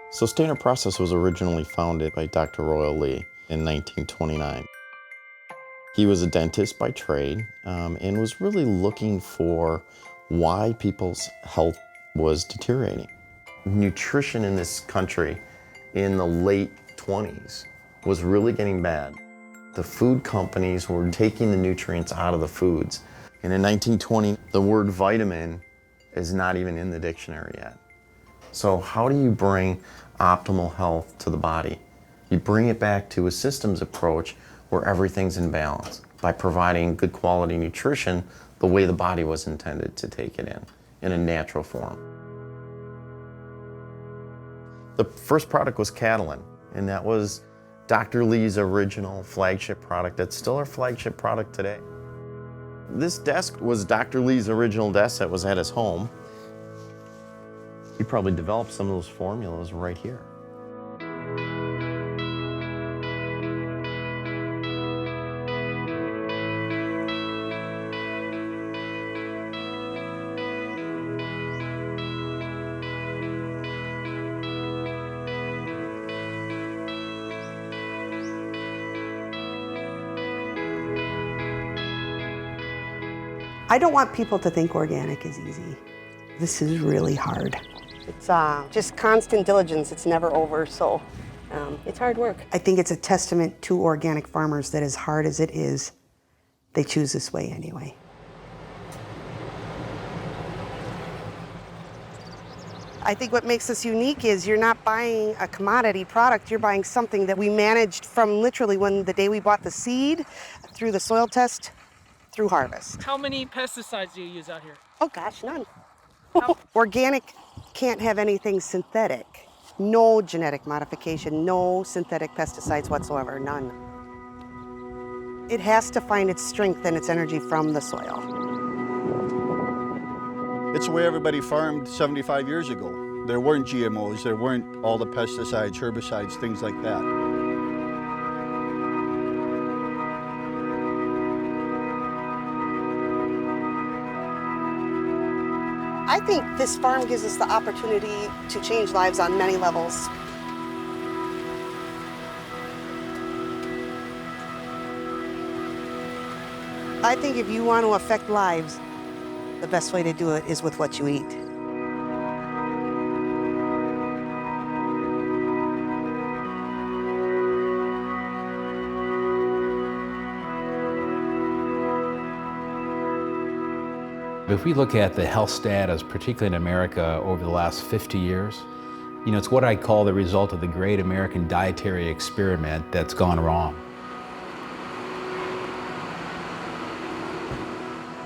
So Standard Process was originally founded by Dr. Royal Lee in 1929. He was a dentist by trade and was really looking for why people's health was deteriorating. Nutrition in this country in the late 20s was really getting bad. The food companies were taking the nutrients out of the foods. And in 1920, the word vitamin is not even in the dictionary yet. So how do you bring optimal health to the body? You bring it back to a systems approach where everything's in balance by providing good quality nutrition the way the body was intended to take it in a natural form. The first product was Catalin, and that was Dr. Lee's original flagship product. That's still our flagship product today. This desk was Dr. Lee's original desk that was at his home. He probably developed some of those formulas right here. I don't want people to think organic is easy. This is really hard. It's just constant diligence. It's never over, so it's hard work. I think it's a testament to organic farmers that as hard as it is, they choose this way anyway. I think what makes us unique is you're not buying a commodity product, you're buying something that we managed from literally when the day we bought the seed, through the soil test, through harvest. How many pesticides do you use out here? Oh gosh, none. Organic can't have anything synthetic. No genetic modification, no synthetic pesticides whatsoever, none. It has to find its strength and its energy from the soil. It's the way everybody farmed 75 years ago. There weren't GMOs, there weren't all the pesticides, herbicides, things like that. I think this farm gives us the opportunity to change lives on many levels. I think if you want to affect lives, the best way to do it is with what you eat. If we look at the health status, particularly in America over the last 50 years, it's what I call the result of the great American dietary experiment that's gone wrong.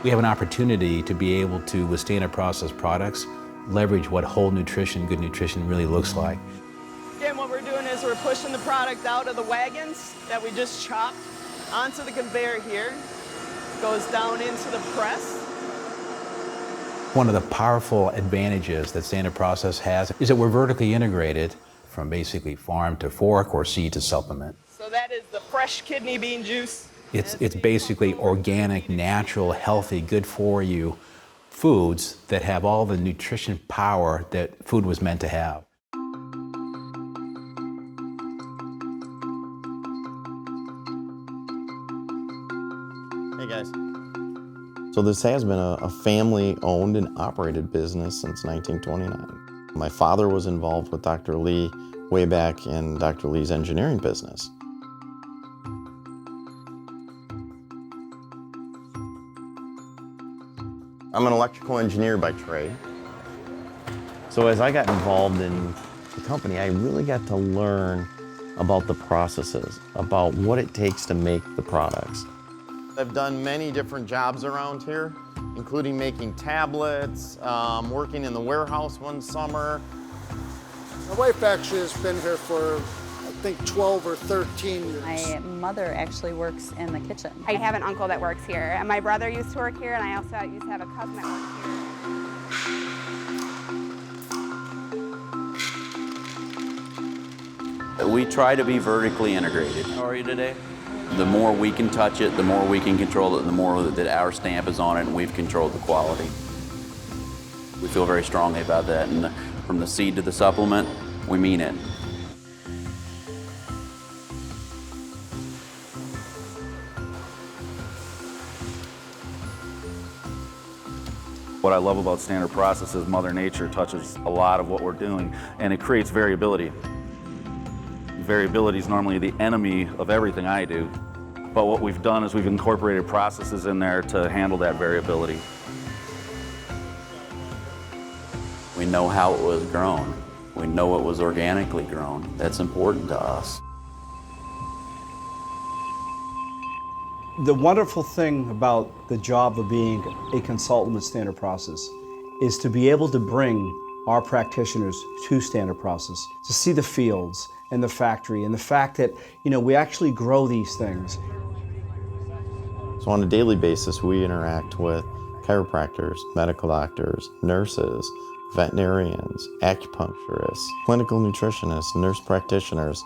We have an opportunity to be able to, with standard processed products, leverage what whole nutrition, good nutrition really looks like. Again, what we're doing is we're pushing the product out of the wagons that we just chopped onto the conveyor here, goes down into the press. One of the powerful advantages that Standard Process has is that we're vertically integrated from basically farm to fork or seed to supplement. So that is the fresh kidney bean juice. It's basically organic, natural, healthy, good for you foods that have all the nutrition power that food was meant to have. Hey guys. So this has been a family-owned and operated business since 1929. My father was involved with Dr. Lee way back in Dr. Lee's engineering business. I'm an electrical engineer by trade. So as I got involved in the company, I really got to learn about the processes, about what it takes to make the products. I've done many different jobs around here, including making tablets, working in the warehouse one summer. My wife actually has been here for, I think, 12 or 13 years. My mother actually works in the kitchen. I have an uncle that works here, and my brother used to work here, and I also used to have a cousin that works here. We try to be vertically integrated. How are you today? The more we can touch it, the more we can control it, the more that our stamp is on it and we've controlled the quality. We feel very strongly about that. And from the seed to the supplement, We mean it. What I love about Standard Process is Mother Nature touches a lot of what we're doing, and it creates variability. Variability is normally the enemy of everything I do, but what we've done is we've incorporated processes in there to handle that variability. We know how it was grown. We know it was organically grown. That's important to us. The wonderful thing about the job of being a consultant with Standard Process is to be able to bring our practitioners to Standard Process, to see the fields and the factory and the fact that, we actually grow these things. So on a daily basis, we interact with chiropractors, medical doctors, nurses, veterinarians, acupuncturists, clinical nutritionists, nurse practitioners.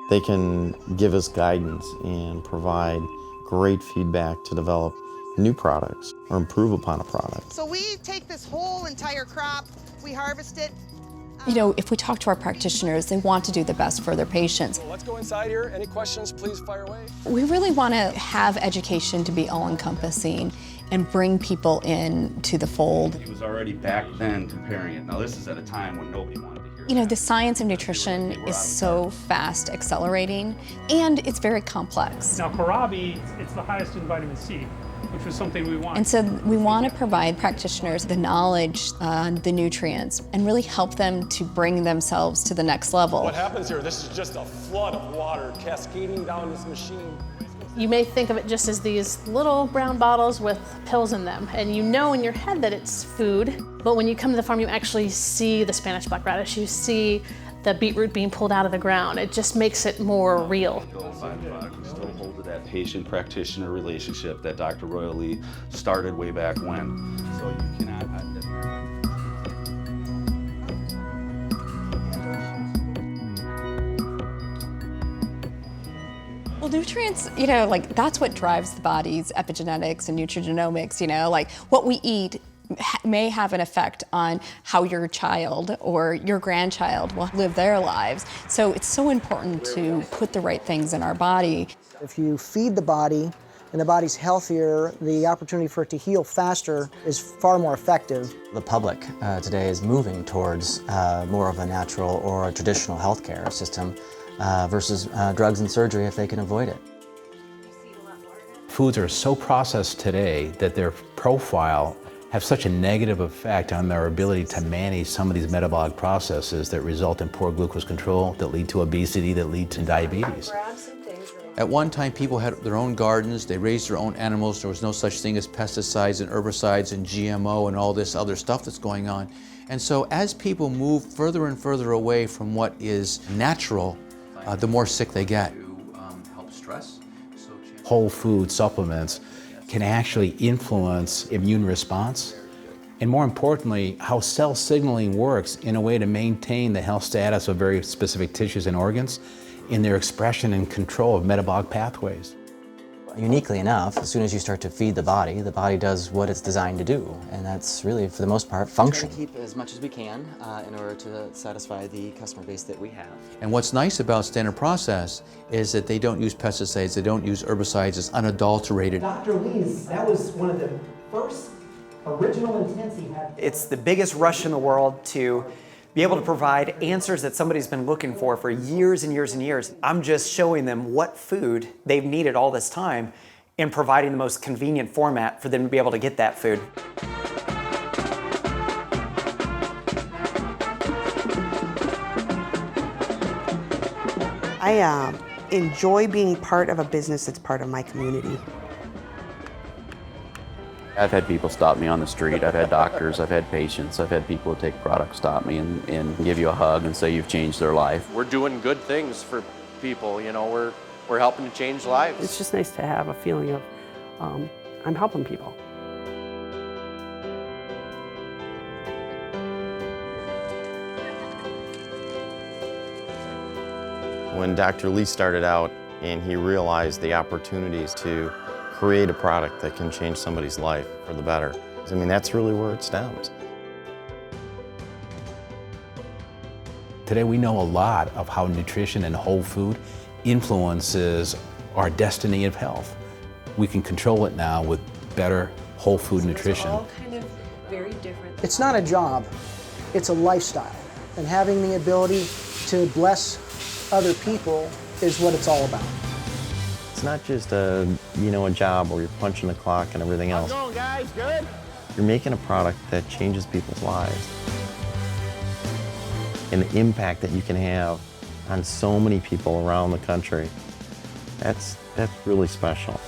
They can give us guidance and provide great feedback to develop new products or improve upon a product. So we take this whole entire crop, we harvest it. If we talk to our practitioners, they want to do the best for their patients. Let's go inside here. Any questions, please fire away. We really want to have education to be all-encompassing and bring people in to the fold. It was already back then comparing it. Now this is at a time when nobody wanted to hear The science of nutrition is so fast accelerating, and it's very complex. Now kohlrabi, it's the highest in vitamin C, which was something we want. And so we want to provide practitioners the knowledge on the nutrients and really help them to bring themselves to the next level. What happens here, this is just a flood of water cascading down this machine. You may think of it just as these little brown bottles with pills in them, and you know in your head that it's food, but when you come to the farm, you actually see the Spanish black radish, you see the beetroot being pulled out of the ground. It just makes it more real. We still hold to that patient-practitioner relationship that Dr. Royal Lee started way back when. So you cannot... Well, nutrients, that's what drives the body's epigenetics and nutrigenomics, what we eat may have an effect on how your child or your grandchild will live their lives. So it's so important to put the right things in our body. If you feed the body and the body's healthier, the opportunity for it to heal faster is far more effective. The public today is moving towards more of a natural or a traditional healthcare system versus drugs and surgery if they can avoid it. Foods are so processed today that their profile have such a negative effect on their ability to manage some of these metabolic processes that result in poor glucose control, that lead to obesity, that lead to diabetes. At one time, people had their own gardens, they raised their own animals, there was no such thing as pesticides and herbicides and GMO and all this other stuff that's going on. And so as people move further and further away from what is natural, the more sick they get. Help stress. Whole food supplements can actually influence immune response, and more importantly, how cell signaling works in a way to maintain the health status of very specific tissues and organs in their expression and control of metabolic pathways. Uniquely enough, as soon as you start to feed the body does what it's designed to do, and that's really, for the most part, function. We keep as much as we can in order to satisfy the customer base that we have. And what's nice about Standard Process is that they don't use pesticides, they don't use herbicides, it's unadulterated. Dr. Lee's, that was one of the first original intents he had. It's the biggest rush in the world to be able to provide answers that somebody's been looking for years and years and years. I'm just showing them what food they've needed all this time and providing the most convenient format for them to be able to get that food. I enjoy being part of a business that's part of my community. I've had people stop me on the street, I've had doctors, I've had patients, I've had people who take products stop me and give you a hug and say you've changed their life. We're doing good things for people, we're helping to change lives. It's just nice to have a feeling of I'm helping people. When Dr. Lee started out and he realized the opportunities to create a product that can change somebody's life for the better, that's really where it stems. Today we know a lot of how nutrition and whole food influences our destiny of health. We can control it now with better whole food nutrition. It's not a job, it's a lifestyle. And having the ability to bless other people is what it's all about. It's not just a job where you're punching the clock and everything else. How's it going, guys? Good? You're making a product that changes people's lives. And the impact that you can have on so many people around the country, that's really special.